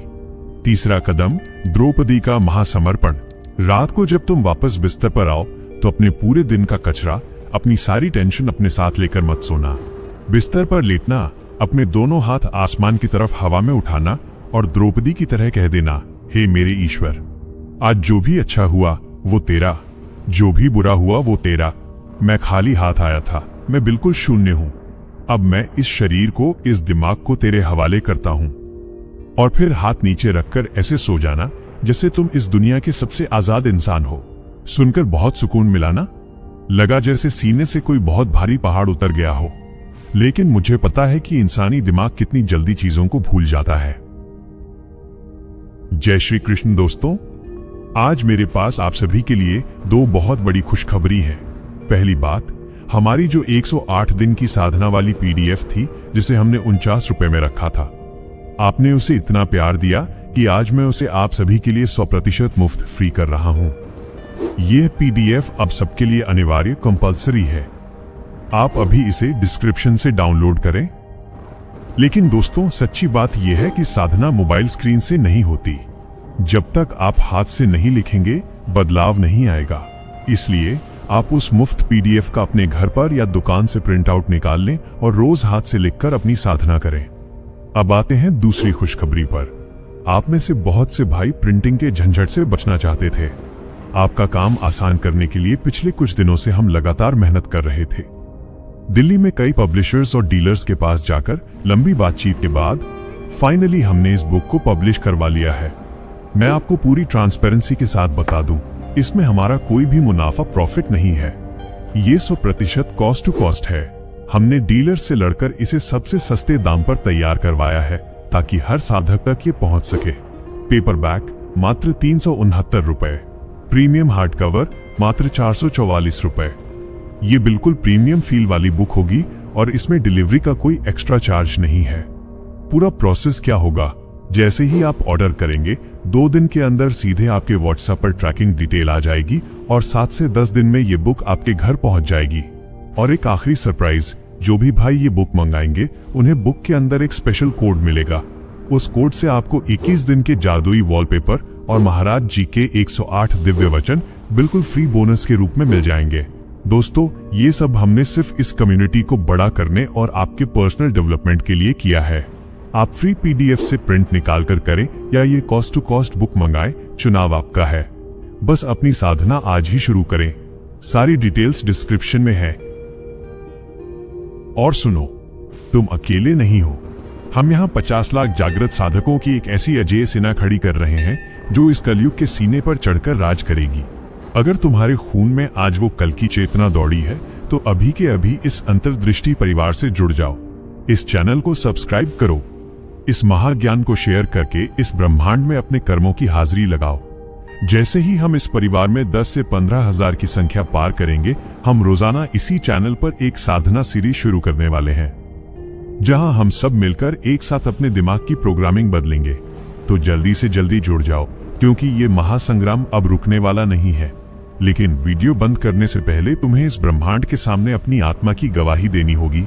तीसरा कदम, द्रौपदी का महासमर्पण। रात को जब तुम वापस बिस्तर पर आओ तो अपने पूरे दिन का कचरा, अपनी सारी टेंशन अपने साथ लेकर मत सोना। बिस्तर पर लेटना, अपने दोनों हाथ आसमान की तरफ हवा में उठाना और द्रौपदी की तरह कह देना, हे मेरे ईश्वर, आज जो भी अच्छा हुआ वो तेरा, जो भी बुरा हुआ वो तेरा। मैं खाली हाथ आया था, मैं बिल्कुल शून्य हूं। अब मैं इस शरीर को, इस दिमाग को तेरे हवाले करता हूं। और फिर हाथ नीचे रखकर ऐसे सो जाना जैसे तुम इस दुनिया के सबसे आजाद इंसान हो। सुनकर बहुत सुकून मिला ना? लगा जैसे सीने से कोई बहुत भारी पहाड़ उतर गया हो। लेकिन मुझे पता है कि इंसानी दिमाग कितनी जल्दी चीजों को भूल जाता है। जय श्री कृष्ण दोस्तों, आज मेरे पास आप सभी के लिए 2 बहुत बड़ी खुशखबरी है। पहली बात, हमारी जो 108 दिन की साधना वाली पीडीएफ थी, जिसे हमने 49 रुपए में रखा था, आपने उसे इतना प्यार दिया कि आज मैं उसे आप सभी के लिए 100% मुफ्त फ्री कर रहा हूं। यह पीडीएफ अब सबके लिए अनिवार्य, कंपल्सरी है। आप अभी इसे डिस्क्रिप्शन से डाउनलोड करें। लेकिन दोस्तों, सच्ची बात यह है कि साधना मोबाइल स्क्रीन से नहीं होती। जब तक आप हाथ से नहीं लिखेंगे, बदलाव नहीं आएगा। इसलिए आप उस मुफ्त पीडीएफ का अपने घर पर या दुकान से प्रिंट आउट निकाल लें और रोज हाथ से लिखकर अपनी साधना करें। अब आते हैं दूसरी खुशखबरी पर। आप में से बहुत से भाई प्रिंटिंग के झंझट से बचना चाहते थे। आपका काम आसान करने के लिए पिछले कुछ दिनों से हम लगातार मेहनत कर रहे थे। दिल्ली में कई पब्लिशर्स और डीलर्स के पास जाकर लंबी बातचीत के बाद फाइनली हमने इस बुक को पब्लिश करवा लिया है। मैं आपको पूरी ट्रांसपेरेंसी के साथ बता दूं, इसमें हमारा कोई भी मुनाफा प्रॉफिट नहीं है। ये 100% कॉस्ट टू कॉस्ट है। हमने डीलर से लड़कर इसे सबसे सस्ते दाम पर तैयार करवाया है ताकि हर साधक तक ये पहुंच सके। पेपरबैक मात्र 369 रुपए, प्रीमियम हार्ड कवर मात्र 444 रुपए। ये बिल्कुल प्रीमियम फील वाली बुक होगी और इसमें डिलीवरी का कोई एक्स्ट्रा चार्ज नहीं है। पूरा प्रोसेस क्या होगा, जैसे ही आप ऑर्डर करेंगे 2 दिन के अंदर सीधे आपके व्हाट्सएप पर ट्रैकिंग डिटेल आ जाएगी और 7 से 10 दिन में ये बुक आपके घर पहुंच जाएगी। और एक आखिरी सरप्राइज, जो भी भाई ये बुक मंगाएंगे उन्हें बुक के अंदर एक स्पेशल कोड मिलेगा। उस कोड से आपको 21 दिन के जादुई वॉलपेपर और महाराज जी के 108 दिव्य वचन बिल्कुल फ्री बोनस के रूप में मिल जाएंगे। दोस्तों, ये सब हमने सिर्फ इस कम्युनिटी को बड़ा करने और आपके पर्सनल डेवलपमेंट के लिए किया है। आप फ्री PDF से प्रिंट निकाल कर करें या ये कॉस्ट टू कॉस्ट बुक मंगाएं, चुनाव आपका है। बस अपनी साधना आज ही शुरू करें। सारी डिटेल्स डिस्क्रिप्शन में है। और सुनो, तुम अकेले नहीं हो। हम यहाँ 50 लाख जागृत साधकों की एक ऐसी अजेय सेना खड़ी कर रहे हैं जो इस कलयुग के सीने पर चढ़कर राज करेगी। अगर तुम्हारे खून में आज वो कल की चेतना दौड़ी है तो अभी के अभी इस अंतर्दृष्टि परिवार से जुड़ जाओ। इस चैनल को सब्सक्राइब करो। इस महाज्ञान को शेयर करके इस ब्रह्मांड में अपने कर्मों की हाजिरी लगाओ। जैसे ही हम इस परिवार में 10 से 15 हजार की संख्या पार करेंगे, हम रोजाना इसी चैनल पर एक साधना सीरीज शुरू करने वाले हैं, जहां हम सब मिलकर एक साथ अपने दिमाग की प्रोग्रामिंग बदलेंगे। तो जल्दी से जल्दी जुड़ जाओ, क्योंकि ये महासंग्राम अब रुकने वाला नहीं है। लेकिन वीडियो बंद करने से पहले तुम्हें इस ब्रह्मांड के सामने अपनी आत्मा की गवाही देनी होगी।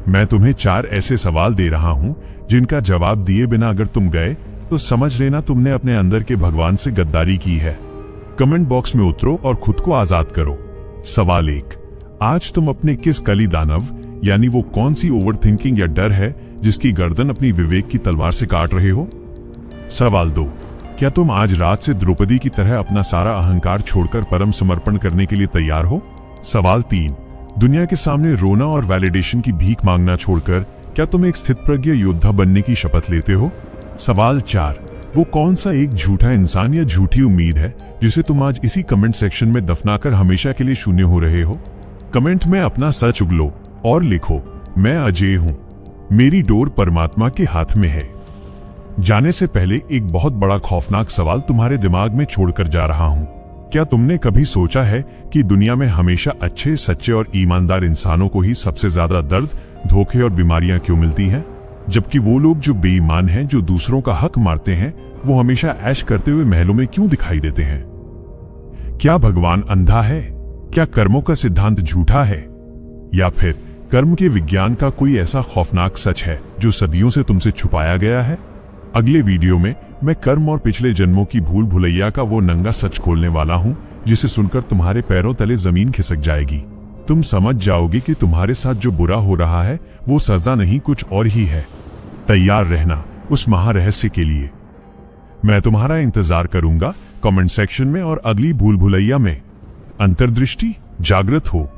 मैं तुम्हें 4 ऐसे सवाल दे रहा हूं जिनका जवाब दिए बिना अगर तुम गए तो समझ लेना तुमने अपने अंदर के भगवान से गद्दारी की है। कमेंट बॉक्स में उतरो और खुद को आजाद करो। सवाल 1, आज तुम अपने किस कली दानव यानी वो कौन सी ओवर थिंकिंग या डर है जिसकी गर्दन अपनी विवेक की तलवार से काट रहे हो? सवाल 2, क्या तुम आज रात से द्रौपदी की तरह अपना सारा अहंकार छोड़कर परम समर्पण करने के लिए तैयार हो? सवाल 3, दुनिया के सामने रोना और वैलिडेशन की भीख मांगना छोड़कर क्या तुम एक स्थितप्रज्ञ योद्धा बनने की शपथ लेते हो? सवाल 4, वो कौन सा एक झूठा इंसान या झूठी उम्मीद है जिसे तुम आज इसी कमेंट सेक्शन में दफनाकर हमेशा के लिए शून्य हो रहे हो? कमेंट में अपना सच उगलो और लिखो, मैं अजय हूं, मेरी डोर परमात्मा के हाथ में है। जाने से पहले एक बहुत बड़ा खौफनाक सवाल तुम्हारे दिमाग में छोड़कर जा रहा हूं। क्या तुमने कभी सोचा है कि दुनिया में हमेशा अच्छे, सच्चे और ईमानदार इंसानों को ही सबसे ज्यादा दर्द, धोखे और बीमारियां क्यों मिलती हैं, जबकि वो लोग जो बेईमान हैं, जो दूसरों का हक मारते हैं, वो हमेशा ऐश करते हुए महलों में क्यों दिखाई देते हैं? क्या भगवान अंधा है? क्या कर्मों का सिद्धांत झूठा है? या फिर कर्म के विज्ञान का कोई ऐसा खौफनाक सच है जो सदियों से तुमसे छुपाया गया है? अगले वीडियो में मैं कर्म और पिछले जन्मों की भूल भुलैया का वो नंगा सच खोलने वाला हूं, जिसे सुनकर तुम्हारे पैरों तले जमीन खिसक जाएगी। तुम समझ जाओगे कि तुम्हारे साथ जो बुरा हो रहा है वो सजा नहीं, कुछ और ही है। तैयार रहना उस महारहस्य के लिए। मैं तुम्हारा इंतजार करूंगा कमेंट सेक्शन में और अगली भूल भुलैया में। अंतर्दृष्टि, जागृत हो।